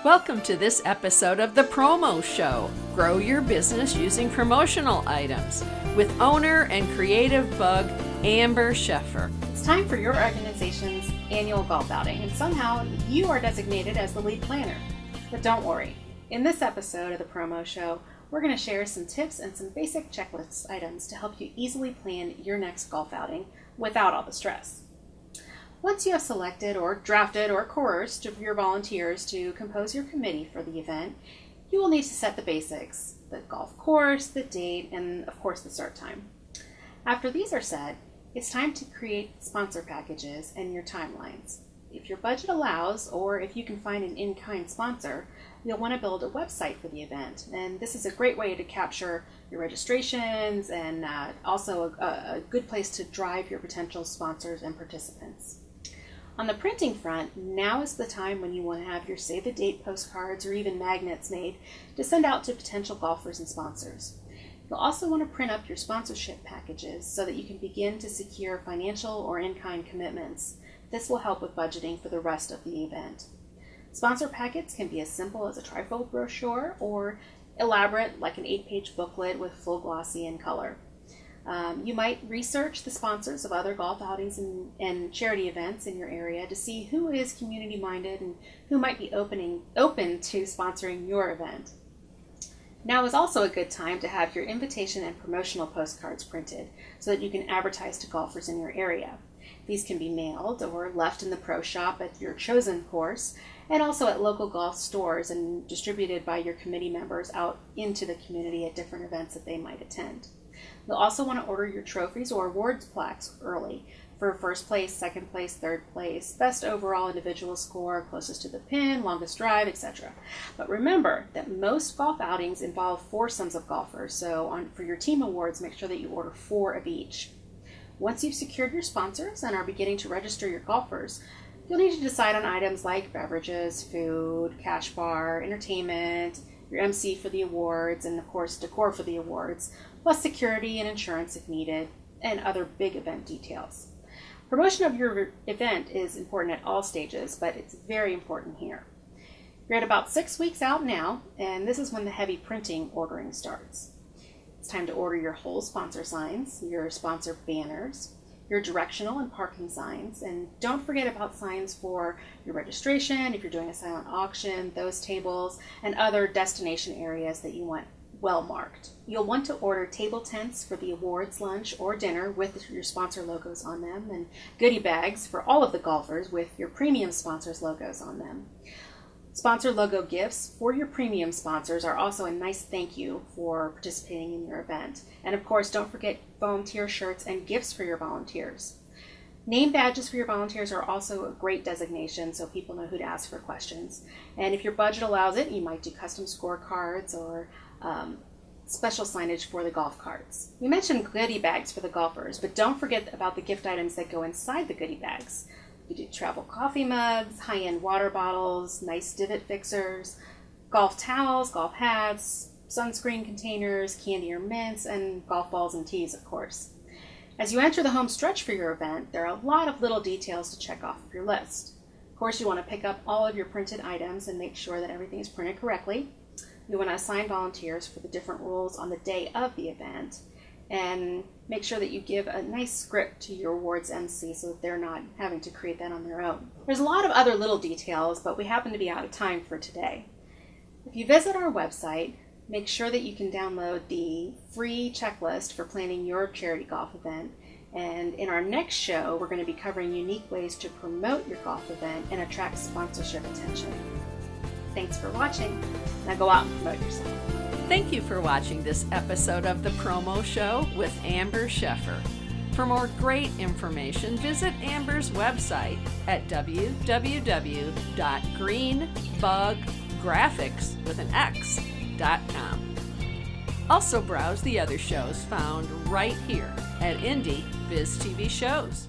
Welcome to this episode of The Promo Show. Grow your business using promotional items with owner and creative bug Amber Sheffer. It's time for your organization's annual golf outing, and somehow you are designated as the lead planner. But don't worry. In this episode of The Promo Show, we're going to share some tips and some basic checklist items to help you easily plan your next golf outing without all the stress. Once you have selected or drafted or coerced your volunteers to compose your committee for the event, you will need to set the basics: the golf course, the date, and of course the start time. After these are set, it's time to create sponsor packages and your timelines. If your budget allows, or if you can find an in-kind sponsor, you'll want to build a website for the event. And this is a great way to capture your registrations and also a good place to drive your potential sponsors and participants. On the printing front, now is the time when you want to have your save the date postcards or even magnets made to send out to potential golfers and sponsors. You'll also want to print up your sponsorship packages so that you can begin to secure financial or in-kind commitments. This will help with budgeting for the rest of the event. Sponsor packets can be as simple as a trifold brochure or elaborate like an 8-page booklet with full glossy and color. You might research the sponsors of other golf outings and charity events in your area to see who is community-minded and who might be open to sponsoring your event. Now is also a good time to have your invitation and promotional postcards printed so that you can advertise to golfers in your area. These can be mailed or left in the pro shop at your chosen course, and also at local golf stores and distributed by your committee members out into the community at different events that they might attend. You'll also want to order your trophies or awards plaques early for first place, second place, third place, best overall individual score, closest to the pin, longest drive, etc. But remember that most golf outings involve foursomes of golfers, so for your team awards, make sure that you order 4 of each. Once you've secured your sponsors and are beginning to register your golfers, you'll need to decide on items like beverages, food, cash bar, entertainment, your MC for the awards, and of course decor for the awards, plus security and insurance if needed, and other big event details. Promotion of your event is important at all stages, but it's very important here. You're at about 6 weeks out now, and this is when the heavy printing ordering starts. It's time to order your whole sponsor signs, your sponsor banners, your directional and parking signs, and don't forget about signs for your registration, if you're doing a silent auction, those tables, and other destination areas that you want well marked. You'll want to order table tents for the awards lunch or dinner with your sponsor logos on them, and goodie bags for all of the golfers with your premium sponsors logos on them. Sponsor logo gifts for your premium sponsors are also a nice thank you for participating in your event. And of course, don't forget volunteer shirts and gifts for your volunteers. Name badges for your volunteers are also a great designation so people know who to ask for questions. And if your budget allows it, you might do custom scorecards or special signage for the golf carts. We mentioned goodie bags for the golfers, but don't forget about the gift items that go inside the goodie bags. You do travel coffee mugs, high-end water bottles, nice divot fixers, golf towels, golf hats, sunscreen containers, candy or mints, and golf balls and tees, of course. As you enter the home stretch for your event, there are a lot of little details to check off of your list. Of course, you want to pick up all of your printed items and make sure that everything is printed correctly. You want to assign volunteers for the different roles on the day of the event, and make sure that you give a nice script to your awards MC so that they're not having to create that on their own. There's a lot of other little details, but we happen to be out of time for today. If you visit our website, make sure that you can download the free checklist for planning your charity golf event. And in our next show, we're going to be covering unique ways to promote your golf event and attract sponsorship attention. Thanks for watching. Now go out and promote yourself. Thank you for watching this episode of The Promo Show with Amber Sheffer. For more great information, visit Amber's website at www.greenbuggraphics.com. Also browse the other shows found right here at Indie Biz TV Shows.